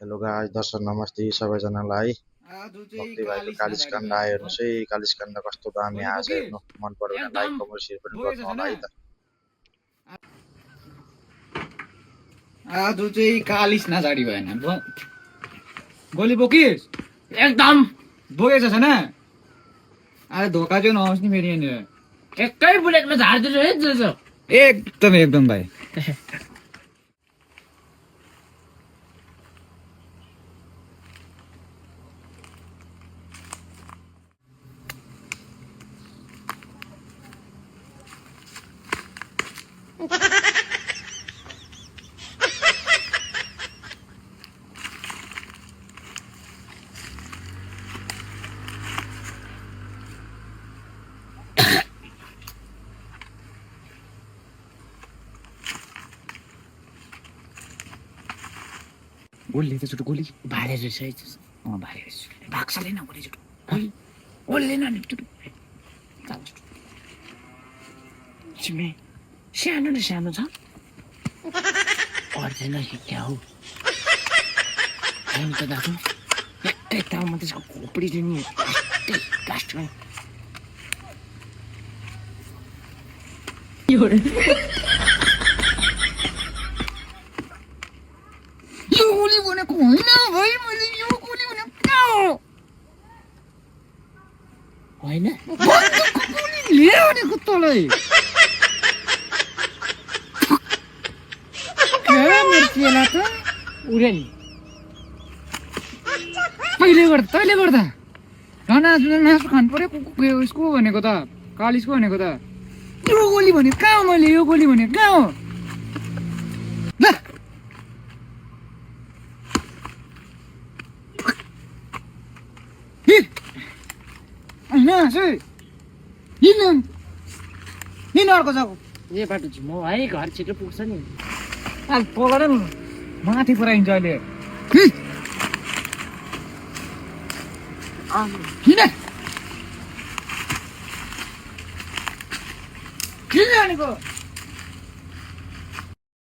Hello guys, दर्शक नमस्ते सबैजनालाई। आज चाहिँ भक्ति भाइको कालिस कालिस नजाडी काण्ड भयो आयो होइन हेर्नुहोस् है। कालिस काण्ड कस्तो दामी गोली आएछ बोकिस हेर्नु। मन पर्यो भने लाइक एकदम कमेन्ट सेयर पनि बोकेछ गर्नु छैन होला है त। आज चाहिँ कालिस नजाडी भएन गोली बोकिस एकदम बोकेछ छैन। आज धोका चाहिँ नहोस् नि फेरि यहाँनिर एकै बुलेटमा झार्दिनु है जो एकदम एकदम भाइ। गोली त गोली भाले रहेछ है भाइ भाग्छ लिन गोली छुटो गोली गोली न छिमे सानो न सानो छ पर्दैन कि क्या हो हामी त दाजु एकै तालमा त्यसको खोपडी चाहिँ नि लास्टमा यो गोली भनेको होइन भाइ, मैले यो गोली भनेको कहाँ हो होइन बन्दुकको गोली लियो भनेको तँलाई मेरो चेला त उड्यो नि तैँले गर्दा नासु खानु पर्यो उसको भनेको त कालिसको भनेको त। यो गोली भनेको कहाँ हो, मैले यो गोली भनेको कहाँ हो ल हिँड अर्को जग्गा यो बाटो झिमो है घर छिटो पुग्छ नि पकड माथि पुऱ्याइन्छ अहिले। किन भनेको